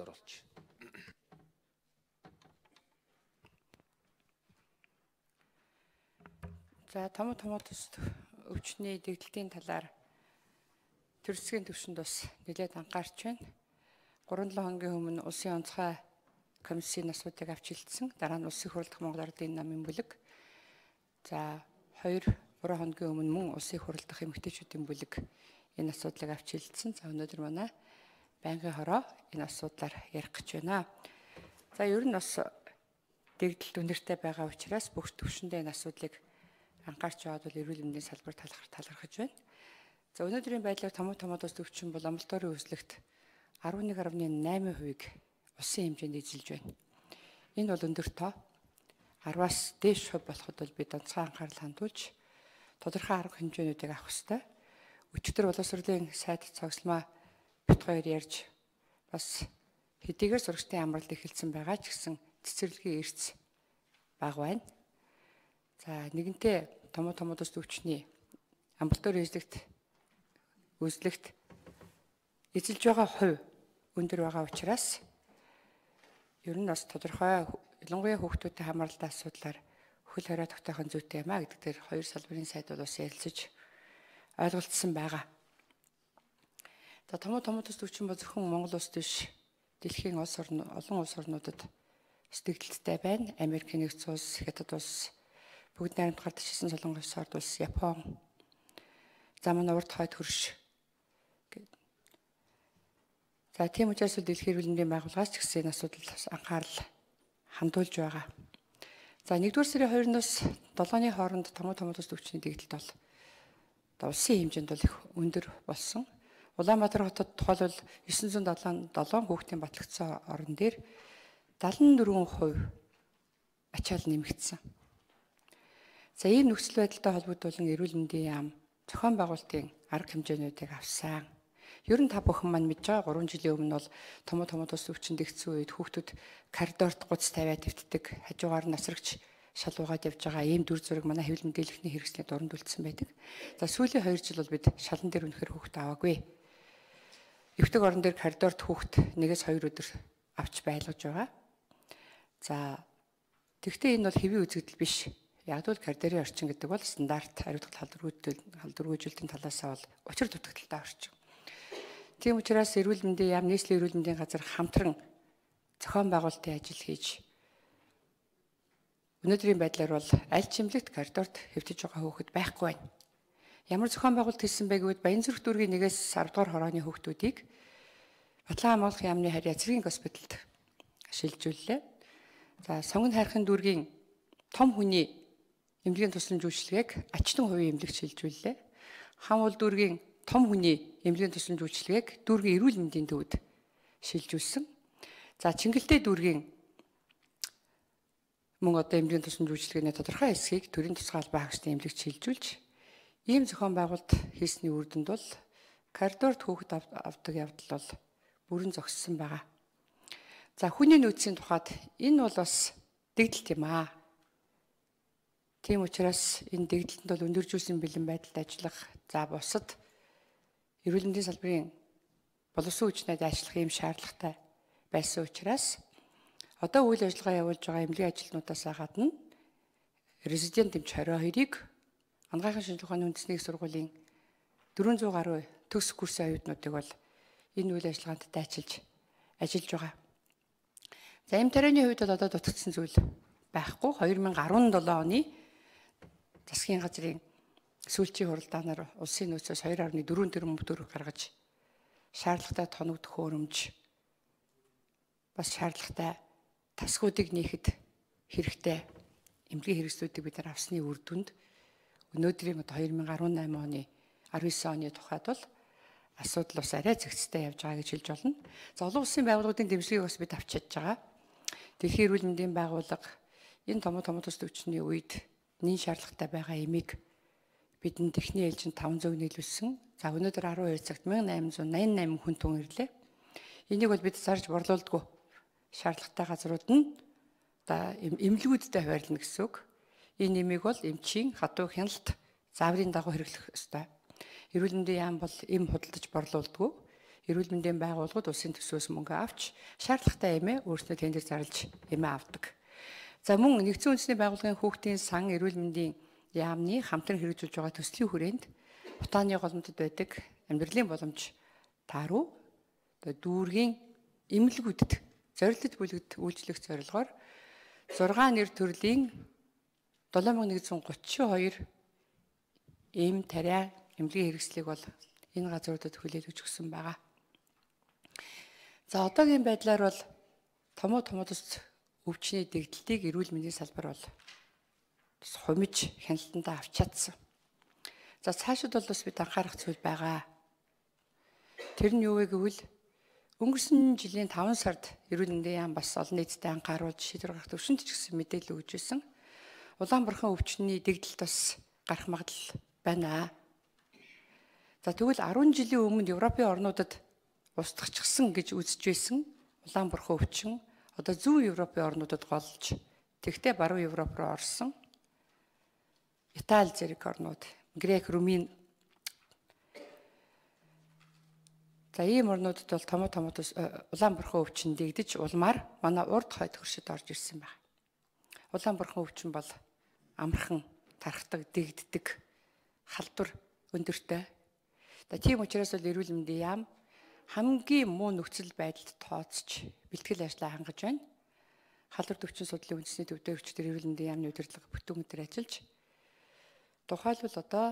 оруулж. За томоос өвчний дэгдэлтийн талаар төр засгийн түвшинд бас нэлээд анхаарч байна. 3-7 хоногийн өмнө Улсын онцгой комиссийн асуудлыг авч хэлсэн. Дараа нь Улсын хурлдах Монгол Ардын намын бүлэг. За 2-3 хоногийн өмнө мөн Улсын хурлдах эмэгтэйчүүдийн бүлэг энэ асуудлыг авч хэлсэн. За өнөөдөр манай байнгын хороо энэ асуудлаар ярих гэж байна. За ер нь бас дэгдэлт үнэртэй байгаа учраас бүх түвшиндээ энэ асуудлыг анхаарч яваад бол эрүүл мэндийн салбар талархаж байна. За өнөөдрийн байдлаар томоос төвчин бол амлалтын өсөлтөд 11.8%-ийг улсын хэмжээнд эзэлж байна. Энэ бол өндөр тоо. 10-аас дээш хувь болоход бол бид онцгой анхаарал хандуулж тодорхой арга хэмжээнүүдийг авах ёстой. Өчигдөр боловсролын сайд цогцлмаа бит хоёр ярьж бас хэдийгээр сурагчдын амралт эхэлсэн байгаа ч гэсэн цэцэрлэгийн эрс бага байна. За нэгэнтээ томоос төвчний амбулаторийн үзлэгт эзэлж байгаа хувь өндөр байгаа учраас ер нь бас тодорхой ялангуяа хүүхдүүдтэй хамааралтай асуудлаар хөл хорой тогтоохын зүйтэй юм а гэдэг дээр хоёр салбарын сайд бол бас ярилцаж ойлголцсон байгаа. За томоос төвчин бол зөвхөн Монгол улсад биш дэлхийн олон улс орнуудад сэтгэлдэлтэй байна. Америк нэгдсэн улс, Хятад улс, бүгд найрамд гардчихсан Солонгос улс, Япон, за манай урд хойд хөрш. За тийм учраас дэлхийн эрүүл мэндийн байгууллагаас ч гэсэн энэ асуудалд анхаарал хандуулж байгаа. За 1-р сарын 2-оос 7-ны хооронд томоос төвчний дэгдэлт бол улсын хэмжээнд бол их өндөр болсон. Улаанбаатар хотод тухайлбал 977 хүүхдийн батлагдсан орон дээр 74% ачаал нэмэгдсэн. За ийм нөхцөл байдалтай холбогдуулан эрүүл мэндийн яам зохион байгуулалтын арга хэмжээнүүдийг авсан. Ер нь та бүхэн маань мэдж байгаа 3 жилийн өмнө бол томоос төвчин дэгдсэн үед хүүхдүүд коридорт гуц тавиад твтдэг, хажуугаар нь насрагч шалуугаад явж байгаа ийм дүр зураг манай хэвлэл мэдээллийн хэрэгслийн дуранд үлдсэн байдаг. За сүүлийн 2 жил бол бид шалан дээр үнэхээр хүүхд аваагүй. Эвтэг орон дээр коридорт хүүхд 1-2 өдөр авч байлгаж байгаа. За тэгвэл энэ бол хэвийн үзэгдэл биш. Яг л коридорын орчин гэдэг бол стандарт хариуцлага халдваргүйжилтийн талаасаа бол учир дутагдaltaй орчин. Тийм учраас эрүүл мэндийн яам нийслэлийн эрүүл мэндийн газар хамтран зохион байгуулалтын ажил хийж өнөөдрийн байдлаар бол аль чимлэгт коридорт хэвтэж байгаа хүүхэд байхгүй байна. Ямар зохион байгуулалт хийсэн бэ гэвэл Баянзүрх дүүргийн 1-ээс 10 дугаар хорооны хүүхдүүдийг Батлан хамгаалах яамны харьяа цэргийн госпиталд шилжүүллээ. За Сонгон хайрхын дүүргийн том хүний эмнэлгийн тусламж үйлчилгээг ачтан хувийн эмнэлэгт шилжүүллээ. Хам уул дүүргийн том хүний эмнэлгийн тусламж үйлчилгээг дүүргийн эрүүл мэндийн төвд шилжүүлсэн. За Чингэлтэй дүүргийн мөн одоо эмнэлгийн тусламж үйлчилгээний тодорхой хэсгийг төрийн тусгай албан хаагчдын эмнэлэгт шилжүүлж ийм зохион байгуулалт хийсний үр дүнд бол коридорт хүүхэд авдаг явдал бол бүрэн зогссон байгаа. За хүний нөөцийн тухайд энэ бол бас дэгдэлт юм аа. Тийм учраас энэ дэгдэлтэнд бол өндөржүүлсэн бэлэн байдалд ажиллах, за бусад эрүүл мэндийн салбарын боловсон хүчнээд ажиллах юм шаардлагатай байсан учраас одоо үйл ажиллагаа явуулж байгаа эмнэлгийн ажилтнуудаас гадна резидент эмч 22-ыг Анагаахын шинжилгээ ухааны үндэсний их сургуулийн 400 гаруй төгс курсын оюутнуудыг бол энэ үйл ажиллагаанд дайчилж ажиллаж байгаа. За эм тарианы хувьд бол одоо дутагдсан зүйл байхгүй. 2017 оны засгийн газрын сүүлчийн хуралдаанаар улсын нөөцөөс 2.4 тэрбум төгрөг гаргаж шаардлагатай тоногдох хөрөмж бас шаардлагатай тасгуудыг нээхэд хэрэгтэй эмнэлгийн хэрэгслүүдийг бид нар авсны үр дүнд өнөөдрийн 2018 оны 19 оны тухайд бол асуудал бас арай зэгцтэй явж байгаа гэж хэлж болно. За олон улсын байгууллагын дэмжлэгийг бас бид авч чадж байгаа. Дэлхийн эрүүл мэндийн байгууллага энэ томоос төвчний үед нэн шаардлагатай байгаа эмийг бидэнд эхний ээлжинд 500 нийлүүлсэн. За өнөөдөр 12 цагт 1888 хүн тун ирлээ. Энийг бол бид зарж борлуулдаггүй. Шаардлагатай газрууд нь одоо эмнэлгүүдтэй хуваарлана гэсэн үг. Энэ нэмийг бол эмчийн хадуу хяналт зааврын дагуу хэрэглэх ёстой. Эрүүл мэндийн яам бол эм худалдаж борлуулдаггүй. эрүүл мэндийн байгууллагууд улсын төсвөөс мөнгө авч шаардлагатай эмээ өөрсдөө тендер зарлж эмээ авдаг. За мөн нэгдсэн үндэсний байгууллагын хүүхдийн сан эрүүл мэндийн яамны хамтран хэрэгжүүлж байгаа төслийн хүрээнд утааны голомтод байдаг амьдралын боломж тааруу дүүргийн эмнэлгүүдэд зорилт бүлэгт үйлчлэх зорилгоор 6 нэр төрлийн 7132 эм тариа эмнэлгийн хэрэгслийг бол энэ газруудад хүлээлгэж өгсөн байгаа. За одоогийн байдлаар бол томоос өвчний дэгдэлтийг эрүүл мэндийн салбар бол хумиж хяналтандаа авч чадсан. За цаашид бол бас бид анхаарах зүйл байгаа. Тэр нь юу вэ гэвэл өнгөрсөн жилийн 5 сард эрүүл мэндийн яам бас олон нийтэд анхааруулж шийдвэр гаргах төвшөнд ч гэсэн мэдээлэл өгж байсан. Улаанбархан өвчний дэгдэлт бас гарах магадлал байна. За тэгвэл 10 жилийн өмнө Европын орнуудад устгахчихсан гэж үзэж байсан улаанбархан өвчин одоо зүүн Европын орнуудад голж тэгтээ баруун Европ руу орсон. Итали зэрэг орнууд, Грек, Румын за ийм орнуудад бол томоос улаанбархан өвчин дэгдэж улмаар манай урд хойд хөршид орж ирсэн байна. Улаанбархан өвчин бол амархан тархдаг, дэгддэг, халдвар өндөртэй. Тийм учраас бол эрүүл мэндийн яам хамгийн муу нөхцөл байдалд тооцож бэлтгэл ажлаа хангаж байна. Халдвар төвчин судлалын үндэсний төв дээр өчтөр эрүүл мэндийн яамны удирдлага бүтэн өдөр ажиллаж тухайлбал одоо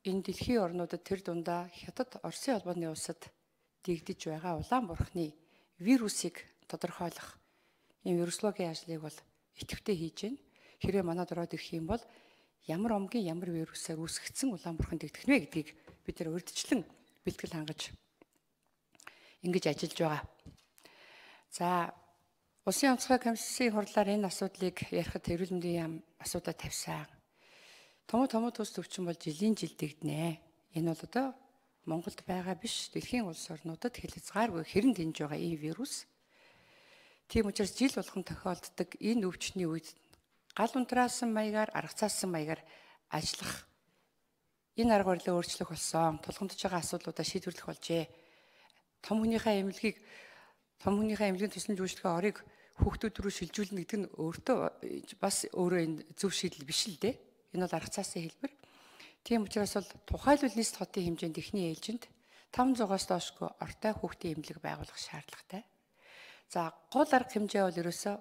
энэ дэлхийн орнуудад тэр дундаа Хятад, Оросын холбооны улсад дэгдэж байгаа улаанбархны вирусыг тодорхойлох энэ вирусологийн ажлыг бол идэвхтэй хийж байна. Хэрвээ манад ороод ирэх юм бол ямар омгийн ямар вирусаар үүсгэсэн улаанбархан дэгдэх нэ гэдгийг бид нэр урьдчилан бэлтгэл хангаж ингэж ажиллаж байгаа. За улсын онцгой комиссийн хурлаар энэ асуудлыг ярихад эрүүл мэндийн яам асуудал тавьсан. Томоо төс төвчин бол жилийн жил дэгднэ. Энэ бол одоо Монголд байгаа биш дэлхийн улс орнуудад хэлэлцгааргүй хэрэн тэнж байгаа ийм вирус. Тийм учраас жил болгон тохиолддог энэ өвчний үед гал унтраасан маягаар, арга цаасан маягаар ажиллах энэ арга барилаа өөрчлөх болсон. Тулгамдж байгаа асуудлуудаа шийдвэрлэх болжээ. Том хүнийхээ эмнэлгийн тусламж үйлчлэгээ орыг хүүхдүүд рүү шилжүүлнэ гэдэг нь өөртөө бас өөрөө энэ зөв шийдэл биш л дээ. Энэ бол арга цаасан хэлбэр. Тийм учраас бол тухайлбал нийслэл хотын хэмжээнд эхний ээлжинд 500-аас доошгүй ортой хүүхдийн эмнэлэг байгуулах шаардлагатай. За гол арга хэмжээ бол ерөөсөө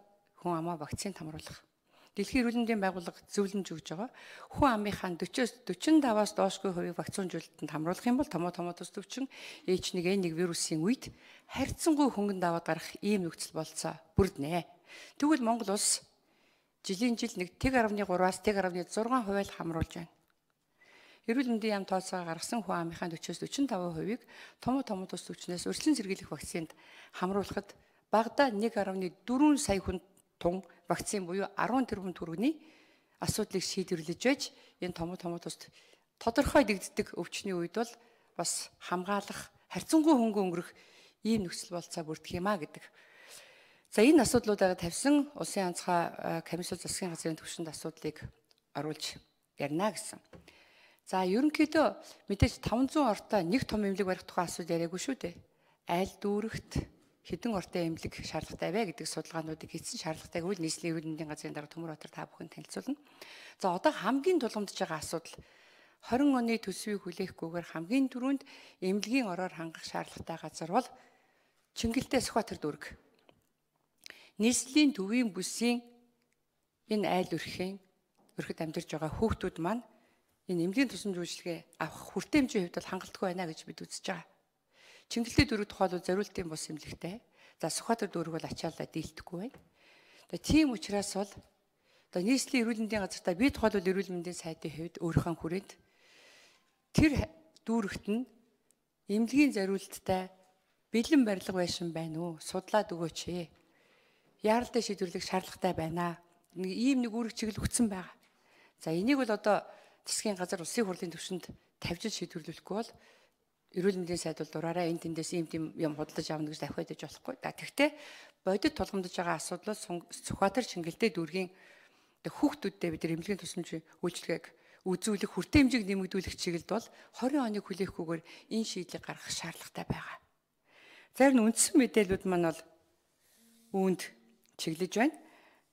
хүн амаа вакцины хамруулах. Дэлхийн эрүүл мэндийн байгууллага зөвлөмж өгж байгаа. Хүн амынхаа 40-45-аас доошгүй хувийг вакцинжуулалтанд хамруулах юм бол томоо төс төвчин H1N1 вирусын үед харьцангуй хөнгөн даваад гарах ийм нөхцөл болцоо бүрднэ. Тэгвэл Монгол улс жилийн жил нэг 1.3-аас 1.6% хамруулж байна. Эрүүл мэндийн яам тооцоо гаргасан хүн амынхаа 40-45%-ийг томоо төс төвчнээс өршлөн сэргийлэх вакцинд хамруулахад багадаа 1.4 сая хүн тун вакцин буюу 10 тэрбум төгрөгийн асуудлыг шийдвэрлэж байж энэ томоо төс тодорхой дэгддэг өвчний үед бол бас хамгаалах харьцангуй хөнгөн өнгөрөх ийм нөхцөл болцоо бүрдэх юм а гэдэг. За энэ асуудлуудаа тавьсан улсын онцгой комиссийн засгийн газрын түвшинд асуудлыг оруулж ярина гэсэн. За ерөнхийдөө мэдээж 500 ортой нэг том эмнэлэг барих тухай асуудал яриаггүй шүү дээ. Айл дүүрэгт хэдэн ортой эмнэлэг шаардлагатай вэ гэдэг судалгаануудыг хийсэн шаардлагатай гэвэл нийслэлийн эрүүл мэндийн газрын дарга Төмөр Батар та бүхэн танилцуулна. За одоо хамгийн тулгамдж байгаа асуудал 20 оны төсвийг хүлээхгүйгээр хамгийн түрүүнд эмнэлгийн ороор хангах шаардлагатай газар бол Чингэлтэй Сүхбаатар дүүрэг. Нийслэлийн төвийн бүсийн энэ айл өрхөд амьдарч байгаа хүүхдүүд маань энэ эмнэлгийн тусламж үйлчилгээ авах хүртээмжийн хувьд бол хангалтгүй байна гэж бид үзэж байгаа. Чингэлтэй дүүрэг тухайлбал зориултын бус эмнэлэгтэй. За Сүхбаатар дүүрэг бол ачааллаа дийлдэхгүй байна. Тийм учраас бол одоо нийслэлийн эрүүл мэндийн газартаа би тухайлбал эрүүл мэндийн сайдын хувьд өөрийнхөө хүрээнд тэр дүүрэгт нь эмнэлгийн зориулттай бэлэн барилга байшин байна уу? Судлаад өгөөч. Яаралтай шийдвэрлэх шаардлагатай байна. Ийм нэг үүрэг чиглэл өгсөн байгаа. За энийг бол одоо засгийн газар улсын хурлын түвшинд тавьж шийдвэрлэхгүй бол эрүүл мэндийн сайд бол дураараа энэ тэндээс ийм тийм юм худалдаж авна гэж дахиад иж болохгүй. Тэгвэл бодит тулгамдж байгаа асуудал Сүхбаатар Чингэлтэй дүүргийн хүүхдүүдтэй бид эмнэлгийн тусламж үйлчилгээг үзүүлэх хүртээ хэмжээг нэмэгдүүлэх чиглэлд бол 20 оныг хүлээхгүйгээр энэ шийдлийг гаргах шаардлагатай байгаа. Зарим нь үндсэн мэдээлүүд маань бол үүнд чиглэж байна.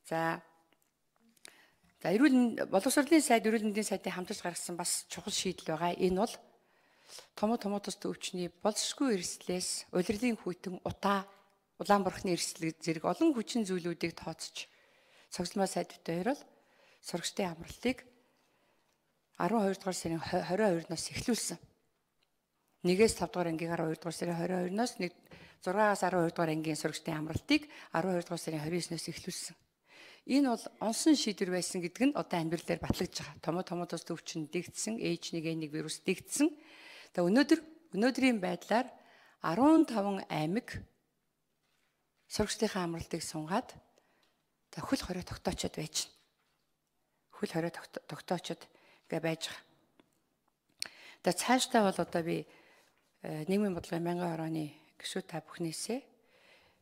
За боловсролын сайд, эрүүл мэндийн сайдын хамтарч гаргасан бас чухал шийдэл байгаа. Энэ бол томоо тус өвчний болзошгүй эрсдлээс улирлын хүйтэн улаан борхны эрсдэл зэрэг олон хүчин зүйлүүдийг тооцож цогцлмаа сайдтай хоёр бол сурагчдын амралтыг 12 дугаар сарын 22-наас эхлүүлсэн. 1-ээс 5 дугаар ангийн 12 дугаар сарын 22-наас 6-аас 12 дугаар ангийн сурагчдын амралтыг 12 дугаар сарын 29-нээс эхлүүлсэн. Энэ бол онсон шийдвэр байсан гэдэг нь одоо амьдралаар батлагдж байгаа. Томоо тус өвчин дэгдсэн, H1N1 вирус дэгдсэн. Тэгээ өнөөдрийн байдлаар 15 аймаг сурагчдынхаа амралтыг сунгаад хөл хорой тогтоочод байж байна. Хөл хорой тогтоочод ингээ байж байгаа. Тэгээ цаашдаа бол одоо би нийгмийн бодлогын мянган хорооны гишүүд та бүхнээсээ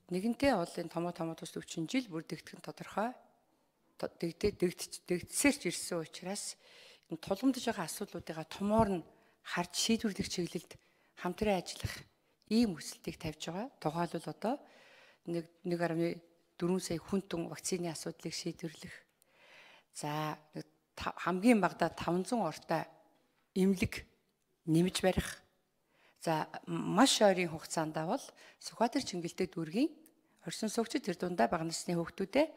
нэгэнтээ бол энэ томоо тус өвчин жил бүр дэгдэх нь тодорхой. Дэгдсээр ч ирсэн учраас энэ тулгамдж байгаа асуудлуудыгаа томоор нь харж шийдвэрлэх чиглэлд хамтран ажиллах ийм хүсэлтийг тавьж байгаа. Тухайлбал одоо 1.4 сая хүнтэн вакцины асуудлыг шийдвэрлэх. За хамгийн багадаа 500 ортой эмнэлэг нэмж барих. За маш ойрын хугацаанд бол Сүхбаатар Чингэлтэй дүүргийн орчин суугчид тэр дундаа бага насны хүүхдүүдэд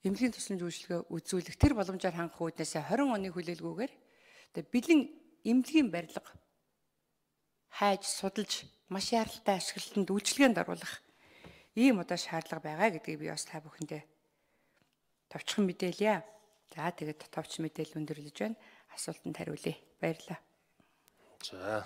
эмнэлгийн тусламж үйлчилгээ үзүүлэх тэр боломжоор хангах үүднээс 20 оны хүлээлгүйгээр бэлэн эмнэлгийн барилга хайж судалж маш яралтай ашиглалтанд үйлчилгээнд оруулах ийм одоо шаардлага байгаа гэдгийг би бас та бүхэндээ товчхон мэдээлье. За тэгээд товч мэдээлэл өндөрлөж байна. Асуултанд хариулъя. Баярлалаа. За